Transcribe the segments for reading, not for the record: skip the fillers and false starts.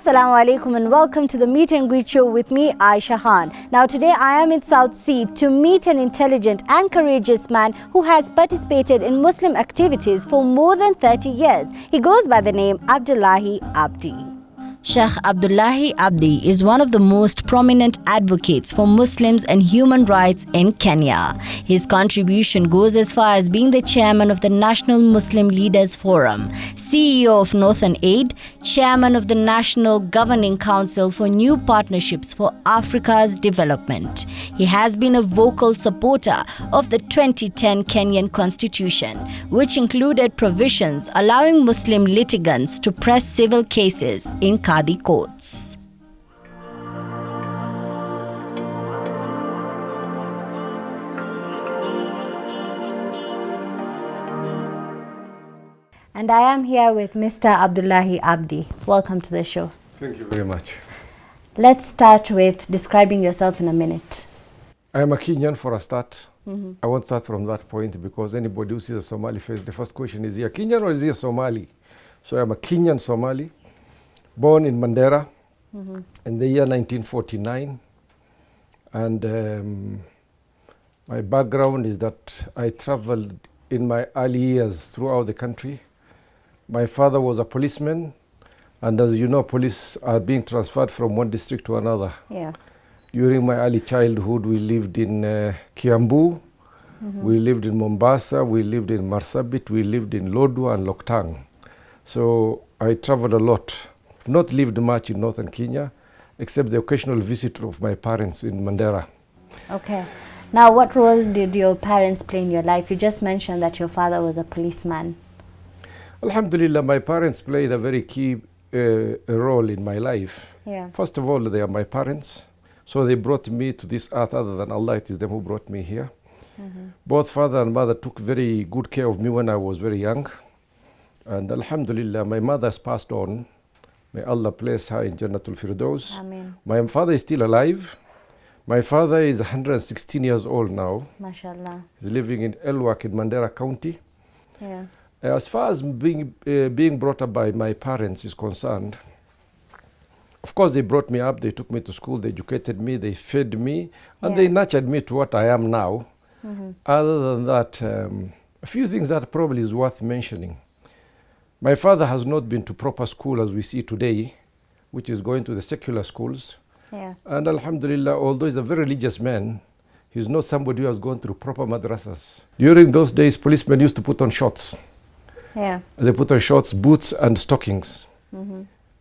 Assalamu alaikum and welcome to the meet and greet show with me, Aisha Khan. Now today I am in South Sea to meet an intelligent and courageous man who has participated in Muslim activities for more than 30 years. He goes by the name Abdullahi Abdi. Sheikh Abdullahi Abdi is one of the most prominent advocates for Muslims and human rights in Kenya. His contribution goes as far as being the chairman of the National Muslim Leaders Forum, CEO of Northern Aid, chairman of the National Governing Council for New Partnerships for Africa's Development. He has been a vocal supporter of the 2010 Kenyan Constitution, which included provisions allowing Muslim litigants to press civil cases in Qadi courts. And I am here with Mr. Abdullahi Abdi. Welcome to the show. Thank you very much. Let's start with describing yourself in a minute. I am a Kenyan for a start. I won't start from that point because anybody who sees a Somali face, the first question is he a Kenyan or is he a Somali? So I'm a Kenyan Somali, born in Mandera in the year 1949. And my background is that I traveled in my early years throughout the country. My father was a policeman, and as you know, police are being transferred from one district to another. Yeah. During my early childhood, we lived in Kiambu, we lived in Mombasa, we lived in Marsabit, we lived in Lodwar and Loktang. So I traveled a lot. I've not lived much in northern Kenya, except the occasional visit of my parents in Mandera. Okay. Now, what role did your parents play in your life? You just mentioned that your father was a policeman. Alhamdulillah, my parents played a very key role in my life. Yeah. First of all, they are my parents. So they brought me to this earth. Other than Allah, it is them who brought me here. Both father and mother took very good care of me when I was very young. And Alhamdulillah, my mother has passed on. May Allah place her in Jannatul Firdaus. Amen. My father is still alive. My father is 116 years old now. MashaAllah. He's living in Elwak in Mandera County. Yeah. As far as being brought up by my parents is concerned, of course they brought me up, they took me to school, they educated me, they fed me, and they nurtured me to what I am now. Other than that, a few things that probably is worth mentioning. My father has not been to proper school as we see today, which is going to the secular schools. Yeah. And Alhamdulillah, although he's a very religious man, he's not somebody who has gone through proper madrasas. During those days, policemen used to put on shorts. Yeah. They put on shorts, boots, and stockings.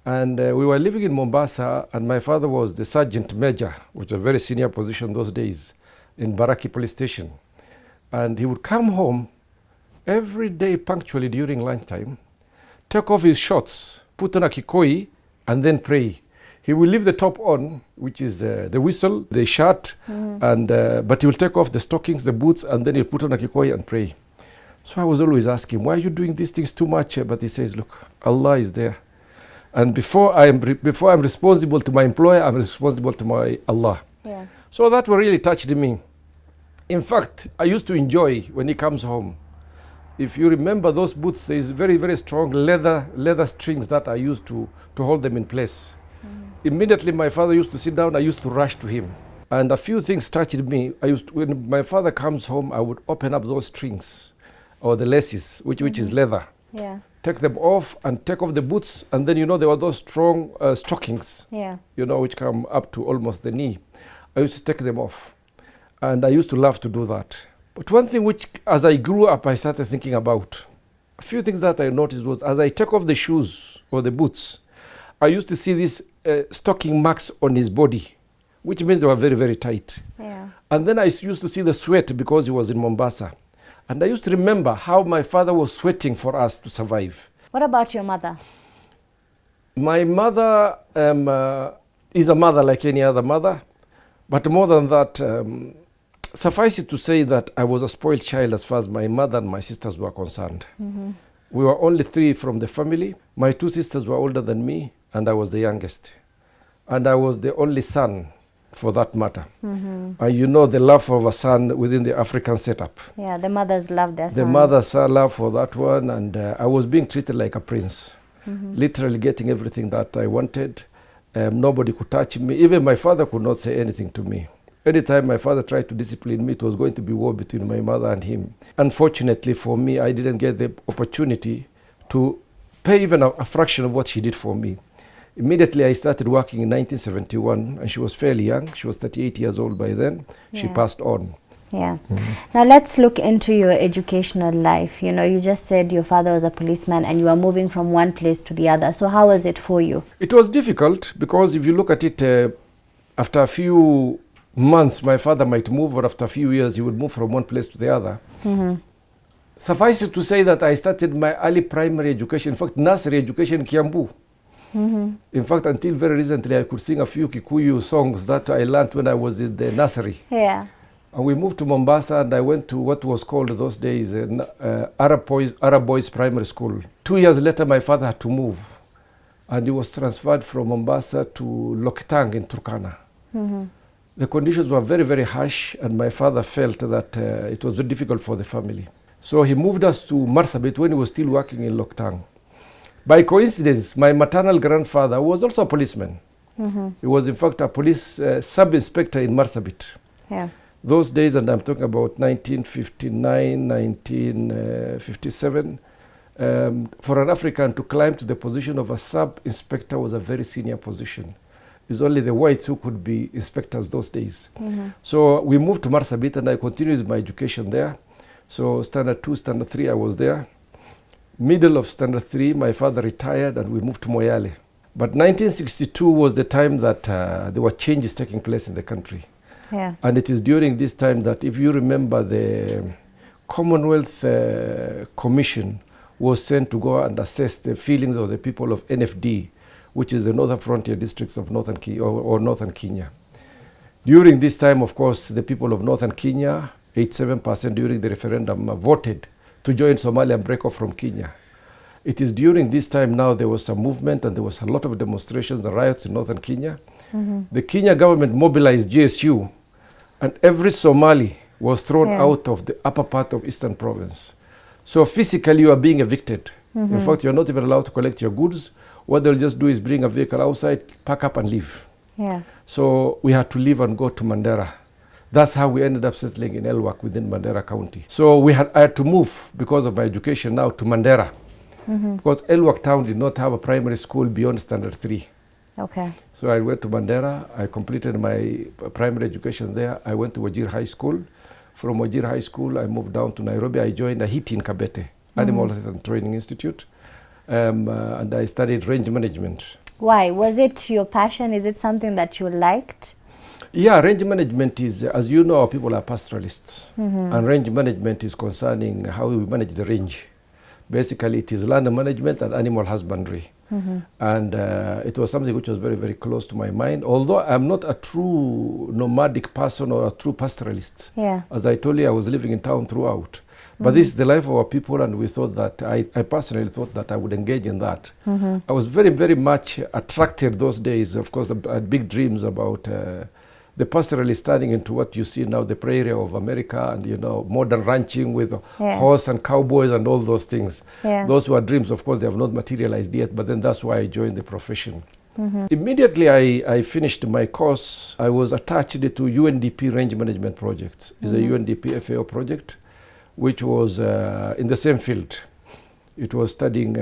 And we were living in Mombasa, and my father was the sergeant major, which was a very senior position those days, in Baraki police station. And he would come home every day punctually during lunchtime, take off his shorts, put on a kikoi, and then pray. He will leave the top on, which is the whistle, the shirt, and but he will take off the stockings, the boots, and then he'll put on a kikoi and pray. So I was always asking, why are you doing these things too much? But he says, look, Allah is there. And before I'm responsible to my employer, I'm responsible to my Allah. Yeah. So that really touched me. In fact, I used to enjoy when he comes home. If you remember those boots, there is very, very strong leather strings that I used to hold them in place. Immediately my father used to sit down, I used to rush to him. And a few things touched me. When my father comes home, I would open up those strings or the laces, which is leather. Yeah. Take them off and take off the boots. And then, there were those strong stockings, Yeah. which come up to almost the knee. I used to take them off. And I used to love to do that. But one thing which, as I grew up, I started thinking about, a few things that I noticed was, as I take off the shoes or the boots, I used to see these stocking marks on his body, which means they were very, very tight. Yeah. And then I used to see the sweat because he was in Mombasa. And I used to remember how my father was sweating for us to survive. What about your mother? My mother is a mother like any other mother. But more than that, suffice it to say that I was a spoiled child as far as my mother and my sisters were concerned. We were only 3 from the family. My 2 sisters were older than me, and I was the youngest. And I was the only son, for that matter. And the love of a son within the African setup. Yeah, the mothers love their sons. The mothers love for that one, and I was being treated like a prince. Literally getting everything that I wanted. Nobody could touch me. Even my father could not say anything to me. Anytime my father tried to discipline me, it was going to be war between my mother and him. Unfortunately for me, I didn't get the opportunity to pay even a fraction of what she did for me. Immediately I started working in 1971, and she was fairly young. She was 38 years old by then. She passed on. Yeah. Now let's look into your educational life. You know, you just said your father was a policeman and you are moving from one place to the other. So how was it for you? It was difficult because if you look at it, after a few months my father might move, or after a few years he would move from one place to the other. Suffice it to say that I started my early primary education, in fact nursery education in Kiambu. In fact, until very recently I could sing a few Kikuyu songs that I learned when I was in the nursery. Yeah. And we moved to Mombasa, and I went to what was called those days Arab Boys Primary School. 2 years later, my father had to move, and he was transferred from Mombasa to Lokitang in Turkana. The conditions were very, very harsh, and my father felt that it was very difficult for the family. So he moved us to Marsabit when he was still working in Lokitang. By coincidence, my maternal grandfather was also a policeman. He was, in fact, a police sub-inspector in Marsabit. Yeah. Those days, and I'm talking about 1959, 1957, for an African to climb to the position of a sub-inspector was a very senior position. It's only the whites who could be inspectors those days. So we moved to Marsabit, and I continued my education there. So standard 2, standard 3, I was there. Middle of standard 3, my father retired, and we moved to Moyale. But 1962 was the time that there were changes taking place in the country. Yeah. And it is during this time that, if you remember, the Commonwealth Commission was sent to go and assess the feelings of the people of NFD, which is the Northern Frontier Districts of Northern Kenya. During this time, of course, the people of Northern Kenya, 87% during the referendum, voted to join Somalia and break off from Kenya. It is during this time now there was some movement, and there was a lot of demonstrations and riots in Northern Kenya. The Kenya government mobilized GSU, and every Somali was thrown out of the upper part of Eastern Province. So physically you are being evicted. In fact, you are not even allowed to collect your goods. What they'll just do is bring a vehicle outside, pack up and leave. Yeah. So we had to leave and go to Mandera. That's how we ended up settling in Elwak within Mandera County. So I had to move, because of my education now, to Mandera. Because Elwak town did not have a primary school beyond standard 3. Okay. So I went to Mandera. I completed my primary education there. I went to Wajir High School. From Wajir High School, I moved down to Nairobi. I joined a HIT in Kabete, Animal Health and Training Institute. And I studied range management. Why? Was it your passion? Is it something that you liked? Yeah, range management is, as you know, our people are pastoralists. And range management is concerning how we manage the range. Basically, it is land management and animal husbandry. And it was something which was very, very close to my mind. Although I'm not a true nomadic person or a true pastoralist. Yeah. As I told you, I was living in town throughout. But this is the life of our people, and we thought that, I personally thought that I would engage in that. I was very, very much attracted those days. Of course, I had big dreams about the pastoralist turning into what you see now, the prairie of America, and, you know, modern ranching with horse and cowboys and all those things. Those were dreams. Of course, they have not materialized yet, but then that's why I joined the profession. Immediately I finished my course, I was attached to UNDP Range Management Project. It's a UNDP FAO project, which was in the same field. It was studying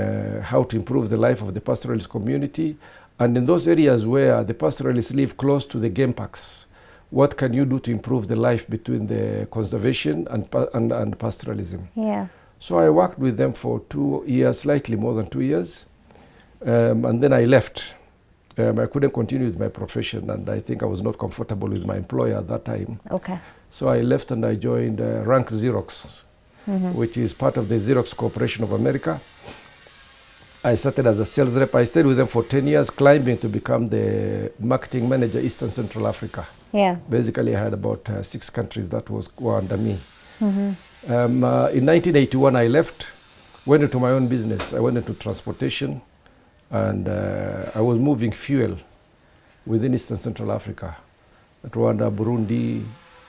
how to improve the life of the pastoralist community, and in those areas where the pastoralists live close to the game parks, what can you do to improve the life between the conservation and pastoralism? Yeah. So I worked with them for 2 years, slightly more than 2 years, and then I left. I couldn't continue with my profession, and I think I was not comfortable with my employer at that time. Okay. So I left and I joined Rank Xerox, which is part of the Xerox Corporation of America. I started as a sales rep. I stayed with them for 10 years, climbing to become the marketing manager, Eastern Central Africa. Yeah. Basically, I had about 6 countries that were under me. In 1981, I left, went into my own business. I went into transportation, and I was moving fuel within Eastern Central Africa. Rwanda, Burundi,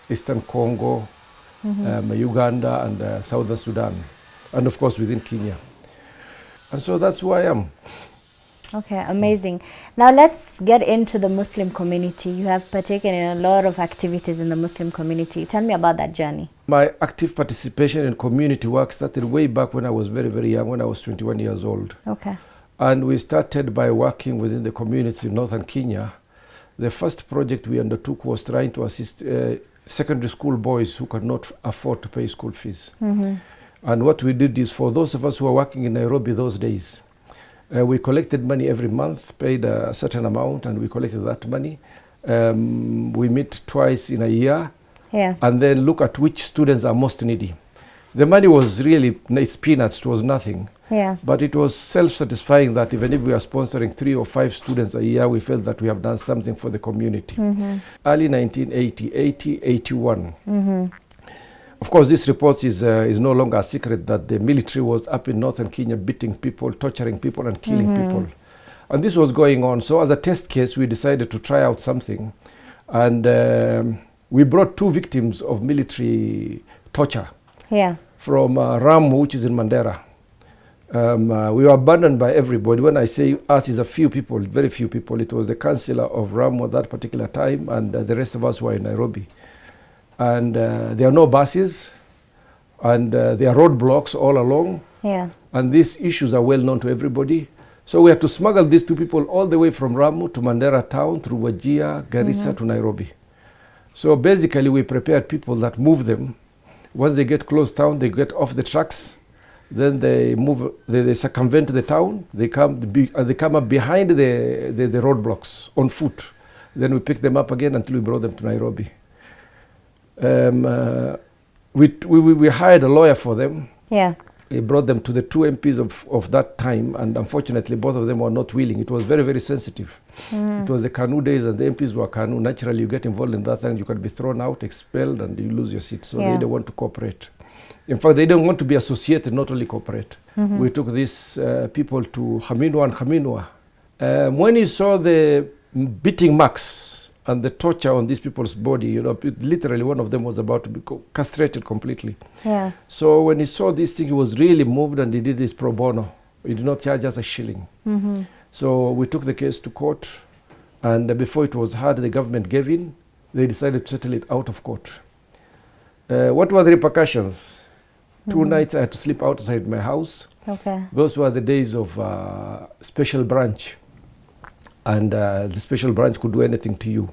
Eastern Congo, Uganda, and Southern Sudan, and of course within Kenya. And so that's who I am. Okay, amazing. Now let's get into the Muslim community. You have partaken in a lot of activities in the Muslim community. Tell me about that journey. My active participation in community work started way back when I was very, very young, when I was 21 years old. Okay. And we started by working within the community in northern Kenya. The first project we undertook was trying to assist secondary school boys who could not afford to pay school fees. And what we did is, for those of us who were working in Nairobi those days, we collected money every month, paid a certain amount, and we collected that money. We meet twice in a year, and then look at which students are most needy. The money was really nice peanuts, it was nothing. But it was self-satisfying that even if we are sponsoring 3 or 5 students a year, we felt that we have done something for the community. Early 1980, 80, 81. Of course, this report is no longer a secret that the military was up in northern Kenya beating people, torturing people, and killing people. And this was going on. So as a test case, we decided to try out something. And we brought 2 victims of military torture from Ramu, which is in Mandera. We were abandoned by everybody. When I say us, is a few people, very few people. It was the councillor of Ramu at that particular time, and the rest of us were in Nairobi. And there are no buses, and there are roadblocks all along. And these issues are well known to everybody. So we had to smuggle these 2 people all the way from Ramu to Mandera town, through Wajir, Garissa to Nairobi. So basically we prepared people that move them. Once they get close town, they get off the trucks. Then they move, they circumvent the town. They come up behind the roadblocks on foot. Then we pick them up again until we brought them to Nairobi. We hired a lawyer for them. He brought them to the 2 MPs of that time, and unfortunately both of them were not willing. It was very, very sensitive. It was the Kanu days, and the MPs were Kanu. Naturally, you get involved in that thing, you can be thrown out, expelled, and you lose your seat. So they didn't want to cooperate. In fact, they didn't want to be associated, not only cooperate. We took these people to Haminwa and Haminwa. When he saw the beating marks and the torture on these people's body, you know, literally one of them was about to be castrated completely. So when he saw this thing, he was really moved, and he did it pro bono. He did not charge us a shilling. So we took the case to court, and before it was heard, the government gave in. They decided to settle it out of court. What were the repercussions? 2 nights I had to sleep outside my house. Those were the days of special branch. And the special branch could do anything to you.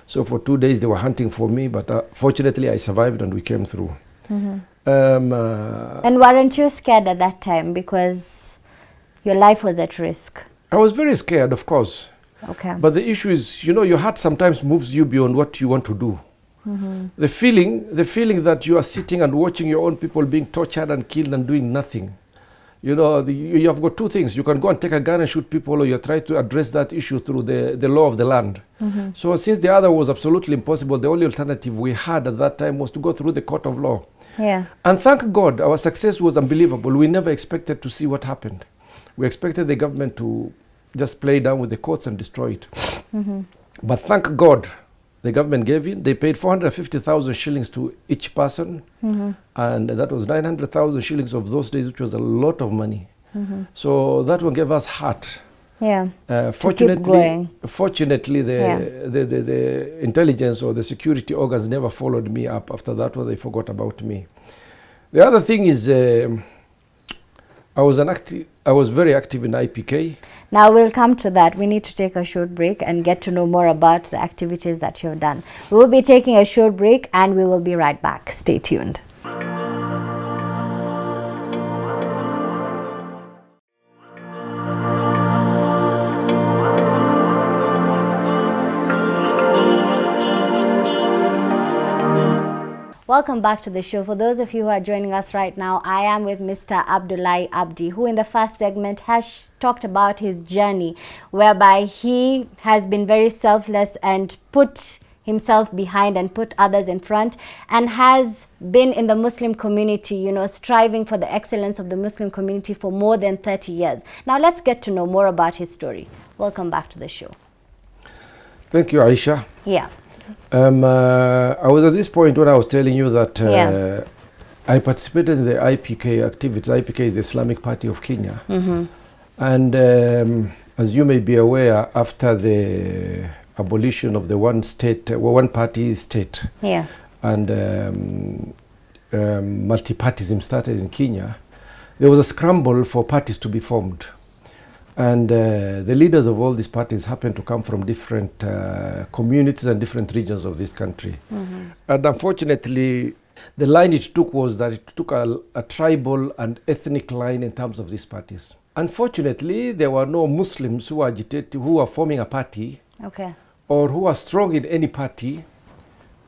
So for 2 days they were hunting for me, but fortunately I survived and we came through. And weren't you scared at that time because your life was at risk? I was very scared, of course. But the issue is, you know, your heart sometimes moves you beyond what you want to do. The feeling that you are sitting and watching your own people being tortured and killed and doing nothing. You know, you have got 2 things. You can go and take a gun and shoot people, or you try to address that issue through the law of the land. So since the other was absolutely impossible, the only alternative we had at that time was to go through the court of law. And thank God, our success was unbelievable. We never expected to see what happened. We expected the government to just play down with the courts and destroy it. But thank God, the government gave in. They paid 450,000 shillings to each person. And that was 900,000 shillings of those days, which was a lot of money. So that one gave us heart. Fortunately, the intelligence or the security organs never followed me up. After that one, they forgot about me. The other thing is, I was very active in IPK. Now we'll come to that. We need to take a short break and get to know more about the activities that you've done. We will be taking a short break and we will be right back. Stay tuned. Welcome back to the show. For those of you who are joining us right now, I am with Mr. Abdullahi Abdi, who in the first segment has talked about his journey, whereby he has been very selfless and put himself behind and put others in front, and has been in the Muslim community, you know, striving for the excellence of the Muslim community for more than 30 years. Now let's get to know more about his story. Welcome back to the show. Thank you, Aisha. I was at this point when I was telling you that I participated in the IPK activities. IPK is the Islamic Party of Kenya. And As you may be aware, after the abolition of the one-party state, Yeah. and multipartyism started in Kenya, there was a scramble for parties to be formed. And the leaders of all these parties happened to come from different communities and different regions of this country. And unfortunately, the line it took was that it took a tribal and ethnic line in terms of these parties. Unfortunately, there were no Muslims who were forming a party, Okay. or who are strong in any party.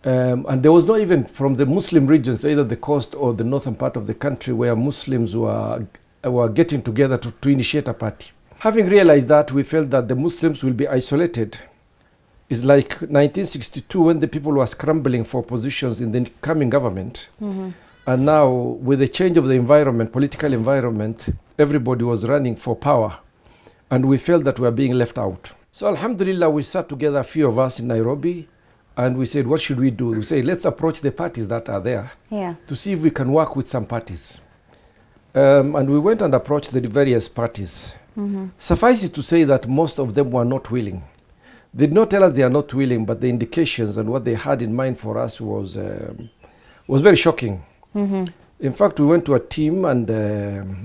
And there was not even from the Muslim regions, either the coast or the northern part of the country, where Muslims were getting together to initiate a party. Having realized that, we felt that the Muslims will be isolated. It's like 1962 when the people were scrambling for positions in the coming government. And now, with the change of the environment, political environment, everybody was running for power. And we felt that we were being left out. So alhamdulillah, we sat together, a few of us in Nairobi, and we said, what should we do? We said, let's approach the parties that are there to see if we can work with some parties. And we went and approached the various parties. Suffice it to say that most of them were not willing. They did not tell us they are not willing, but the indications and what they had in mind for us was very shocking. In fact, we went to a team, and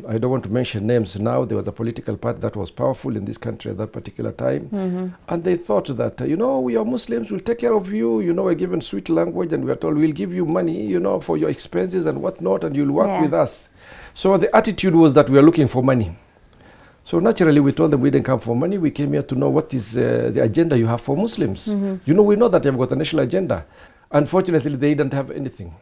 I don't want to mention names now. There was a political party that was powerful in this country at that particular time. And they thought that, we are Muslims, we'll take care of you. We're given sweet language, and we are told we'll give you money, for your expenses and whatnot, and you'll work with us. So the attitude was that we are looking for money. So naturally, we told them we didn't come for money. We came here to know what is the agenda you have for Muslims. We know that you've got a national agenda. Unfortunately, they didn't have anything.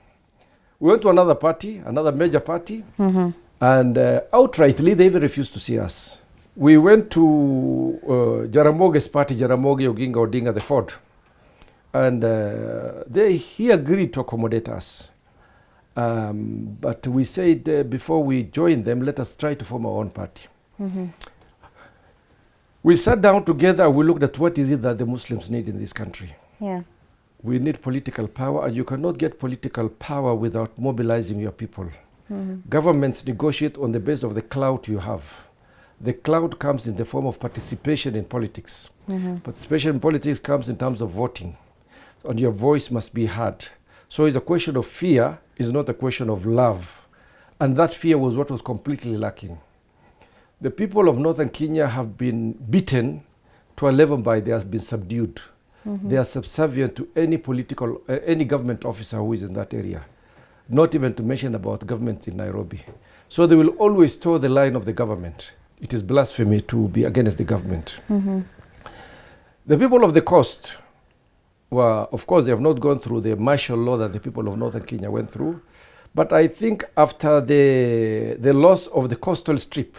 We went to another party, another major party, and outrightly, they even refused to see us. We went to Jaramogi's party, Jaramogi Oginga Odinga, the Ford, and he agreed to accommodate us. But we said, before we join them, let us try to form our own party. We sat down together, we looked at what is it that the Muslims need in this country. We need political power, and you cannot get political power without mobilizing your people. Governments negotiate on the basis of the clout you have. The clout comes in the form of participation in politics. Participation in politics comes in terms of voting, and your voice must be heard. So it's a question of fear, it's not a question of love. And that fear was what was completely lacking. The people of northern Kenya have been beaten to a level by they have been subdued. They are subservient to any government officer who is in that area. Not even to mention about government in Nairobi. So they will always toe the line of the government. It is blasphemy to be against the government. The people of the coast were, of course, they have not gone through the martial law that the people of northern Kenya went through. But I think after the loss of the coastal strip,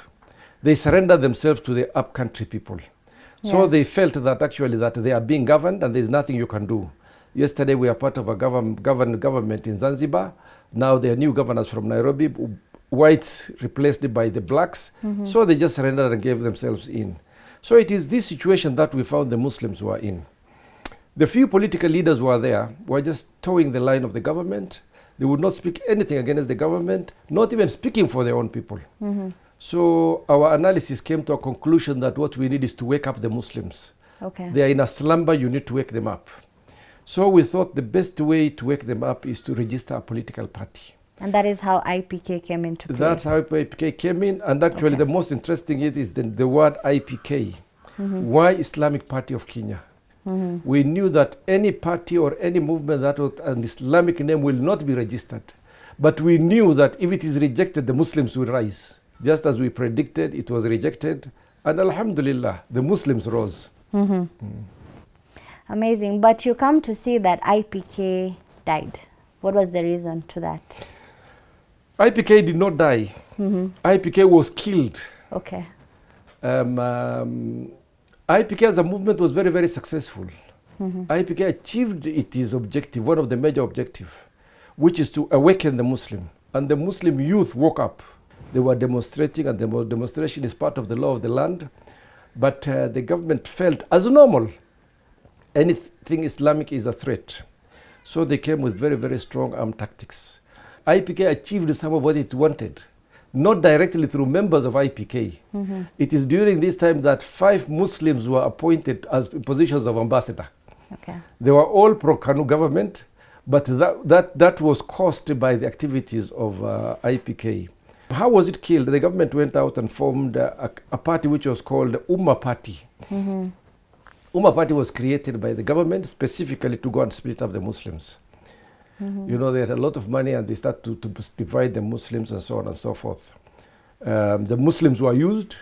they surrendered themselves to the upcountry people. So they felt that actually that they are being governed and there's nothing you can do. Yesterday we are part of a government in Zanzibar. Now there are new governors from Nairobi. Whites replaced it by the blacks. So they just surrendered and gave themselves in. So it is this situation that we found the Muslims were in. The few political leaders who were there were just towing the line of the government. They would not speak anything against the government, not even speaking for their own people. So our analysis came to a conclusion that what we need is to wake up the Muslims. They are in a slumber, you need to wake them up. So we thought the best way to wake them up is to register a political party. And that is how IPK came into play. That's how IPK came in, and actually the most interesting is the word IPK. Why Islamic Party of Kenya? We knew that any party or any movement that was an Islamic name will not be registered. But we knew that if it is rejected, the Muslims will rise. Just as we predicted, it was rejected. And alhamdulillah, the Muslims rose. Amazing. But you come to see that IPK died. What was the reason to that? IPK did not die. IPK was killed. IPK as a movement was very, very successful. IPK achieved its objective, one of the major objectives, which is to awaken the Muslim. And the Muslim youth woke up. They were demonstrating, and the demonstration is part of the law of the land. But the government felt, as normal, anything Islamic is a threat. So they came with very, very strong armed tactics. IPK achieved some of what it wanted. not directly through members of IPK. It is during this time that 5 Muslims were appointed as positions of ambassador. Okay. They were all pro-Kanu government, but that was caused by the activities of IPK. How was it killed? The government went out and formed a party which was called the Ummah Party. Ummah Party was created by the government specifically to go and split up the Muslims. You know, they had a lot of money and they started to divide the Muslims and so on and so forth. The Muslims were used.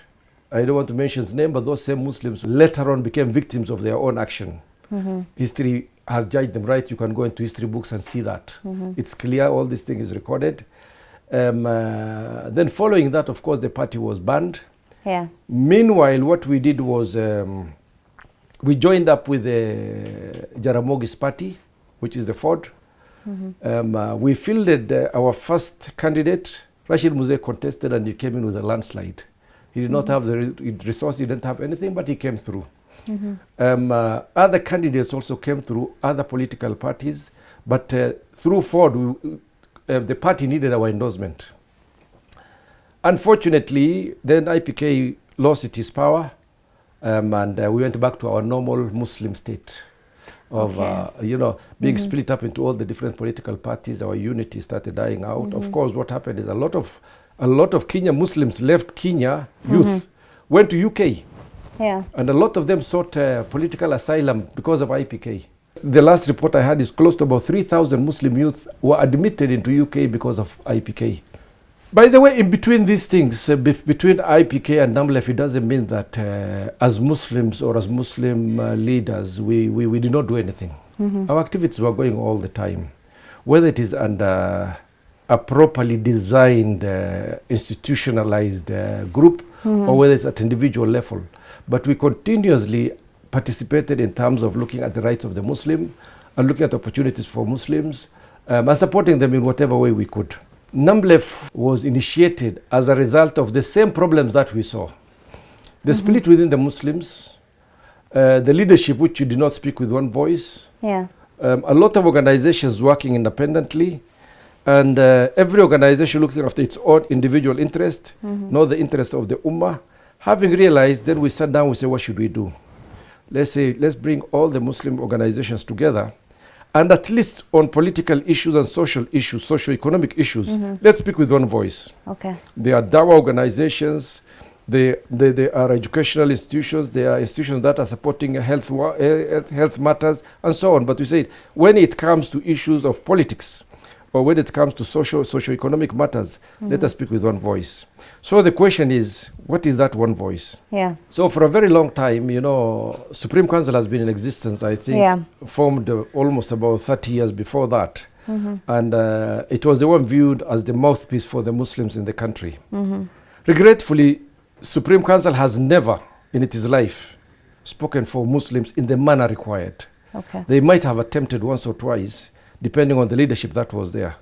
I don't want to mention his name, but those same Muslims later on became victims of their own action. History has judged them right. You can go into history books and see that. It's clear, all this thing is recorded. Then following that, of course, the party was banned. Yeah. Meanwhile, what we did was we joined up with the Jaramogi's party, which is the Ford. We fielded our first candidate. Rashid Muzee contested and he came in with a landslide. He did not have the resource, he didn't have anything, but he came through. Other candidates also came through, other political parties, but through Ford, the party needed our endorsement. Unfortunately, then IPK lost its power, and we went back to our normal Muslim state of, you know, being split up into all the different political parties. Our unity started dying out. Of course, what happened is a lot of Kenya Muslims left Kenya, youth, went to UK. Yeah. And a lot of them sought political asylum because of IPK. The last report I had is close to about 3,000 Muslim youth were admitted into UK because of IPK. By the way, in between these things, between IPK and NAMLEF, it doesn't mean that as Muslims or as Muslim leaders, we did not do anything. Our activities were going all the time. Whether it is under a properly designed, institutionalized group, or whether it's at individual level. But we continuously participated in terms of looking at the rights of the Muslim and looking at opportunities for Muslims and supporting them in whatever way we could. NAMLEF was initiated as a result of the same problems that we saw. The split within the Muslims, the leadership which did not speak with one voice, a lot of organizations working independently, and every organization looking after its own individual interest, not the interest of the Ummah. Having realized, then we sat down, we said, what should we do? Let's bring all the Muslim organizations together, and at least on political issues and social issues, socio-economic issues, let's speak with one voice. Okay. They are Dawa organizations, they are educational institutions, they are institutions that are supporting health matters, and so on. But we said, when it comes to issues of politics, or when it comes to socio-economic matters, let us speak with one voice. So the question is, what is that one voice? Yeah. So for a very long time, you know, Supreme Council has been in existence, I think, formed almost about 30 years before that. And it was the one viewed as the mouthpiece for the Muslims in the country. Regretfully, Supreme Council has never in its life spoken for Muslims in the manner required. Okay. They might have attempted once or twice, depending on the leadership that was there.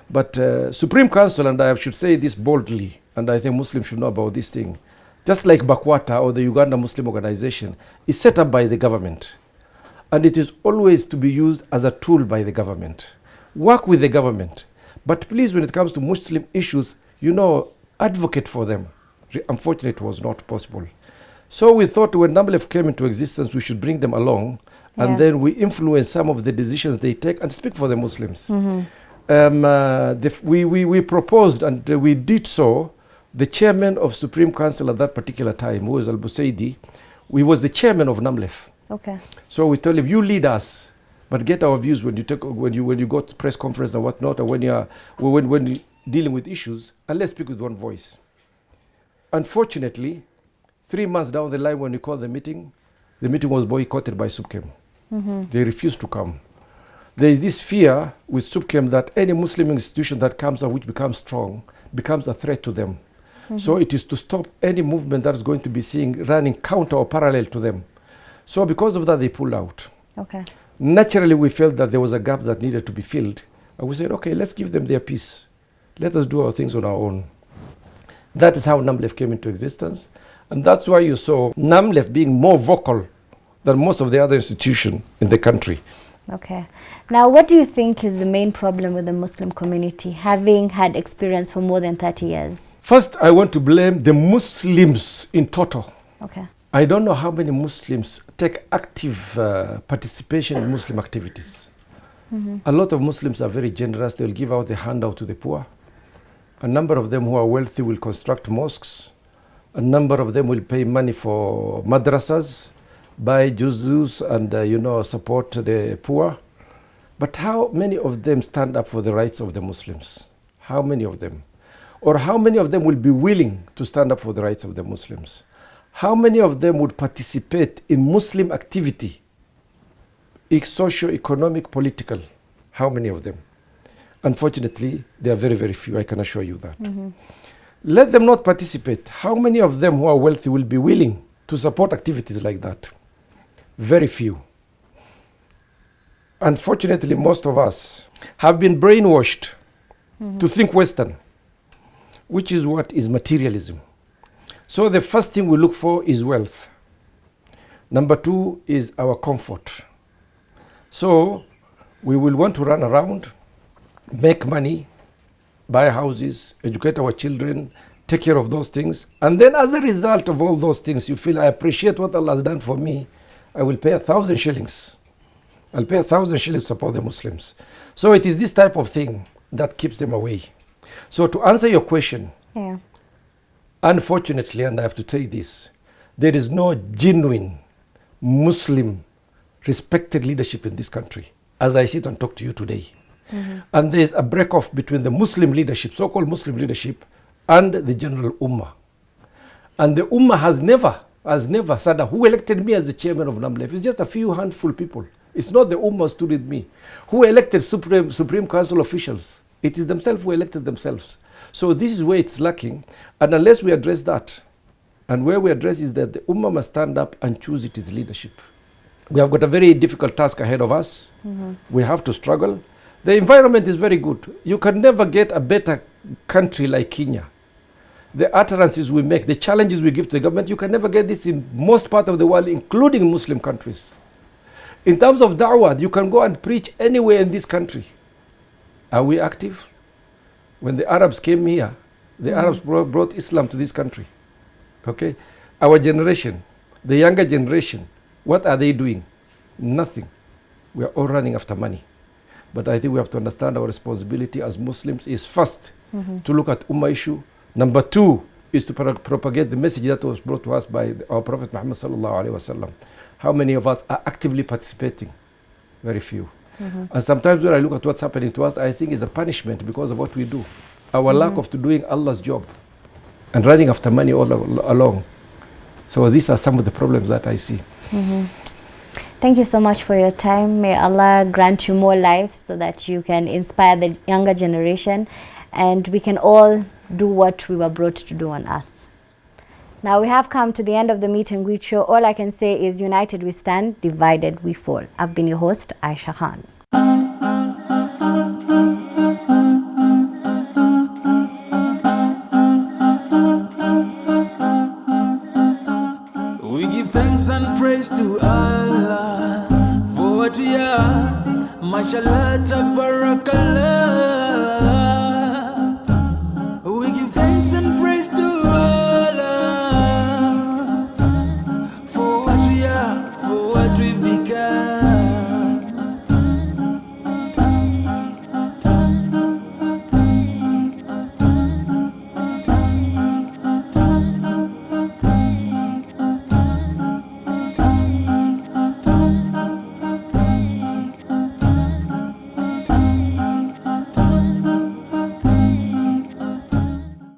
But Supreme Council, and I should say this boldly, and I think Muslims should know about this thing, just like Bakwata or the Uganda Muslim Organization, is set up by the government. And it is always to be used as a tool by the government. Work with the government. But please, when it comes to Muslim issues, you know, advocate for them. Unfortunately, it was not possible. So we thought when NAMLEF came into existence, we should bring them along, and then we influence some of the decisions they take and speak for the Muslims. We proposed, and we did so. The chairman of Supreme Council at that particular time, who was Al-Busaidi, we was the chairman of NAMLEF. Okay. So we told him, you lead us, but get our views when you go to press conference and whatnot, or when you're dealing with issues, and let's speak with one voice. Unfortunately, 3 months down the line, when we called the meeting was boycotted by SUPKEM. They refused to come. There is this fear with SUPKEM that any Muslim institution that comes out which becomes strong becomes a threat to them. So it is to stop any movement that is going to be running counter or parallel to them. So because of that, they pulled out. Okay. Naturally, we felt that there was a gap that needed to be filled. And we said, okay, let's give them their peace. Let us do our things on our own. That is how NAMLEF came into existence. And that's why you saw NAMLEF being more vocal than most of the other institutions in the country. Okay. Now, what do you think is the main problem with the Muslim community, having had experience for more than 30 years? First, I want to blame the Muslims in total. Okay. I don't know how many Muslims take active participation in Muslim activities. A lot of Muslims are very generous. They'll give out the handout to the poor. A number of them who are wealthy will construct mosques. A number of them will pay money for madrasas, buy juzus and support the poor. But how many of them stand up for the rights of the Muslims? How many of them? Or how many of them will be willing to stand up for the rights of the Muslims? How many of them would participate in Muslim activity, socio-economic, political? How many of them? Unfortunately, they are very, very few, I can assure you that. Let them not participate. How many of them who are wealthy will be willing to support activities like that? Very few. Unfortunately, most of us have been brainwashed to think Western, which is what is materialism. So the first thing we look for is wealth. Number two is our comfort. So we will want to run around, make money, buy houses, educate our children, take care of those things. And then as a result of all those things, you feel, I appreciate what Allah has done for me. I will pay 1,000 shillings. I'll pay 1,000 shillings to support the Muslims. So it is this type of thing that keeps them away. So to answer your question, unfortunately, and I have to say this, there is no genuine Muslim respected leadership in this country, as I sit and talk to you today. And there is a break-off between the Muslim leadership, so-called Muslim leadership, and the general Ummah. And the Ummah has never said, who elected me as the chairman of NAMLEF? It's just a few handful people. It's not the Ummah stood with me. Who elected Supreme Council officials? It is themselves who elected themselves. So this is where it's lacking. And unless we address that, and where we address is that the Ummah must stand up and choose its leadership. We have got a very difficult task ahead of us. We have to struggle. The environment is very good. You can never get a better country like Kenya. The utterances we make, the challenges we give to the government, you can never get this in most part of the world, including Muslim countries. In terms of da'wah, you can go and preach anywhere in this country. Are we active? When the Arabs came here, the Arabs brought Islam to this country. Okay? Our generation, the younger generation, what are they doing? Nothing. We are all running after money. But I think we have to understand our responsibility as Muslims is first to look at Ummah issue. Number two is to propagate the message that was brought to us by our Prophet Muhammad sallallahu alaihi wasallam. How many of us are actively participating? Very few. And sometimes when I look at what's happening to us, I think it's a punishment because of what we do. Our lack of doing Allah's job and running after money all along. So these are some of the problems that I see. Thank you so much for your time. May Allah grant you more life so that you can inspire the younger generation and we can all do what we were brought to do on earth. Now we have come to the end of the meet and greet show. All I can say is united we stand, divided we fall. I've been your host, Aisha Khan. We give thanks and praise to Allah for what we are. Mashallah, tabarakallah.